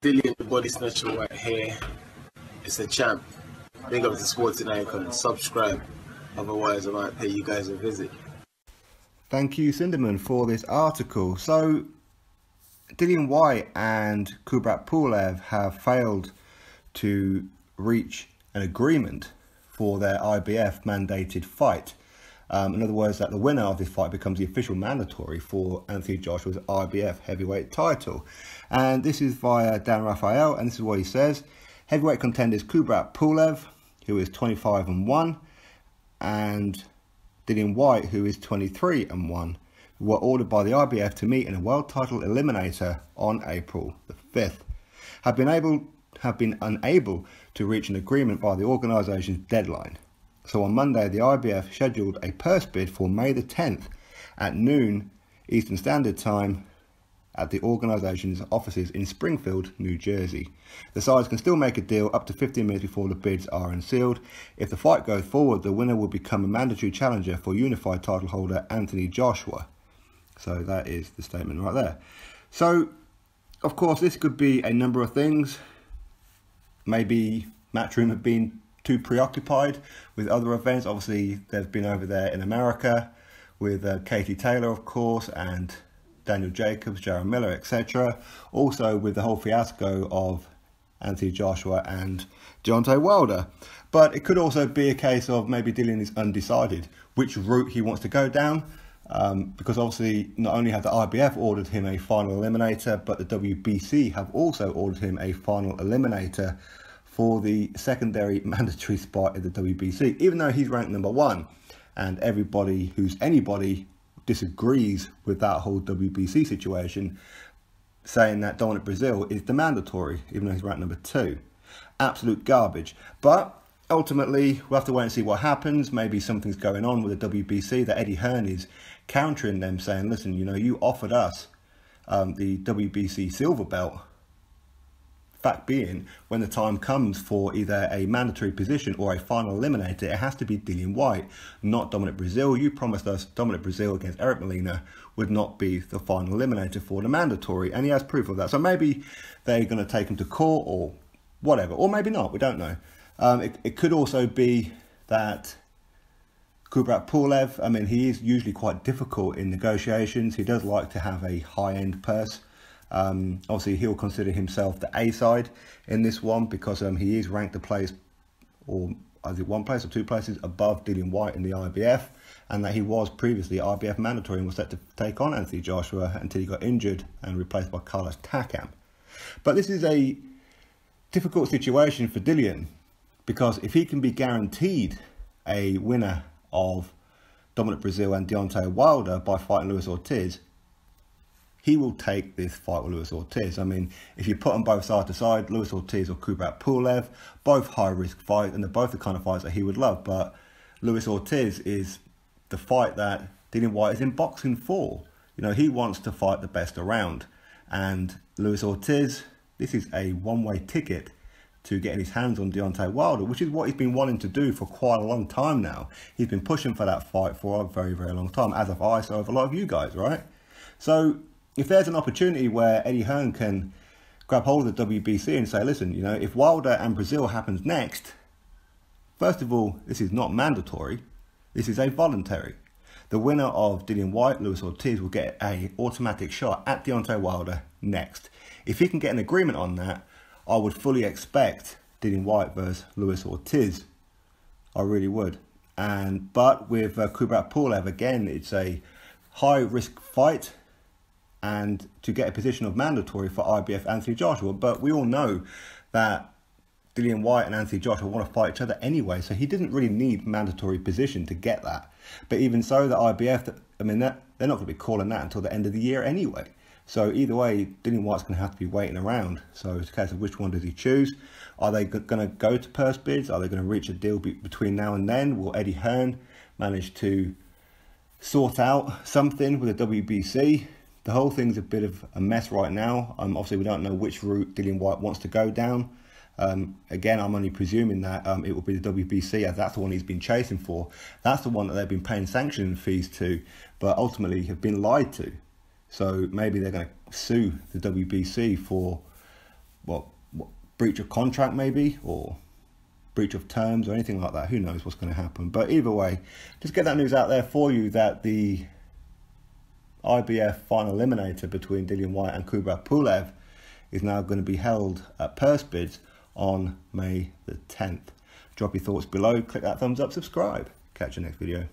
Dillian the Body Snatcher White here. It's a champ. Big up to Sporting Icon. Subscribe. Otherwise, I might pay you guys a visit. Thank you, Cinderman, for this article. So, Dillian White and Kubrat Pulev have failed to reach an agreement for their IBF mandated fight. In other words, that the winner of this fight becomes the official mandatory for Anthony Joshua's IBF heavyweight title. And this is via Dan Raphael, and this is what he says. Heavyweight contenders Kubrat Pulev, who is 25-1, and Dillian White, who is 23-1, were ordered by the IBF to meet in a world title eliminator on April the 5th. Have been unable to reach an agreement by the organisation's deadline. So on Monday, the IBF scheduled a purse bid for May the 10th at noon Eastern Standard Time at the organisation's offices in Springfield, New Jersey. The sides can still make a deal up to 15 minutes before the bids are unsealed. If the fight goes forward, the winner will become a mandatory challenger for unified title holder Anthony Joshua. So that is the statement right there. So, of course, this could be a number of things. Maybe Matchroom have been too preoccupied with other events. Obviously, they've been over there in America with Katie Taylor, of course, and Daniel Jacobs, Jaron Miller, etc. Also with the whole fiasco of Anthony Joshua and Deontay Wilder. But it could also be a case of maybe Dillian is undecided which route he wants to go down. Because obviously not only have the IBF ordered him a final eliminator, but the WBC have also ordered him a final eliminator for the secondary mandatory spot in the WBC, even though he's ranked #1, and everybody who's anybody disagrees with that whole WBC situation, saying that Dominic Brazil is the mandatory, even though he's ranked #2. Absolute garbage. But ultimately, we'll have to wait and see what happens. Maybe something's going on with the WBC, that Eddie Hearn is countering them, saying, listen, you know, you offered us the WBC silver belt. Fact being, when the time comes for either a mandatory position or a final eliminator, it has to be Dillian White, not Dominic Brazil. You promised us Dominic Brazil against Eric Molina would not be the final eliminator for the mandatory, and he has proof of that. So maybe they're going to take him to court or whatever, or maybe not, we don't know. It could also be that Kubrat Pulev, I mean, he is usually quite difficult in negotiations. He does like to have a high-end purse. Obviously, he'll consider himself the A side in this one because he is ranked a place, or is it one place or two places above Dillian White in the IBF, and that he was previously IBF mandatory and was set to take on Anthony Joshua until he got injured and replaced by Carlos Takam. But this is a difficult situation for Dillian, because if he can be guaranteed a winner of Dominic Brazil and Deontay Wilder by fighting Luis Ortiz, he will take this fight with Luis Ortiz. I mean, if you put them both side to side, Luis Ortiz or Kubrat Pulev, both high-risk fights, and they're both the kind of fights that he would love. But Luis Ortiz is the fight that Dillian White is in boxing for. You know, he wants to fight the best around. And Luis Ortiz, this is a one-way ticket to getting his hands on Deontay Wilder, which is what he's been wanting to do for quite a long time now. He's been pushing for that fight for a very, very long time, as have I, so have a lot of you guys, right? So if there's an opportunity where Eddie Hearn can grab hold of the WBC and say, listen, you know, if Wilder and Brazil happens next, first of all, this is not mandatory. This is a voluntary. The winner of Dillian White, Luis Ortiz, will get an automatic shot at Deontay Wilder next. If he can get an agreement on that, I would fully expect Dillian White versus Luis Ortiz. I really would. But with Kubrat Pulev, again, it's a high-risk fight, and to get a position of mandatory for IBF Anthony Joshua. But we all know that Dillian White and Anthony Joshua want to fight each other anyway, so he didn't really need mandatory position to get that. But even so, the IBF, I mean, they're not going to be calling that until the end of the year anyway. So either way, Dillian White's going to have to be waiting around. So it's a case of which one does he choose? Are they going to go to purse bids? Are they going to reach a deal between now and then? Will Eddie Hearn manage to sort out something with the WBC? The whole thing's a bit of a mess right now. Obviously, we don't know which route Dillian White wants to go down. Again, I'm only presuming that it will be the WBC, as that's the one he's been chasing for. That's the one that they've been paying sanctioning fees to, but ultimately have been lied to. So maybe they're going to sue the WBC for what breach of contract maybe, or breach of terms or anything like that. Who knows what's going to happen. But either way, just get that news out there for you that the IBF final eliminator between Dillian Whyte and Kubrat Pulev is now going to be held at purse bids on May the 10th. Drop your thoughts below, click that thumbs up, subscribe. Catch you next video.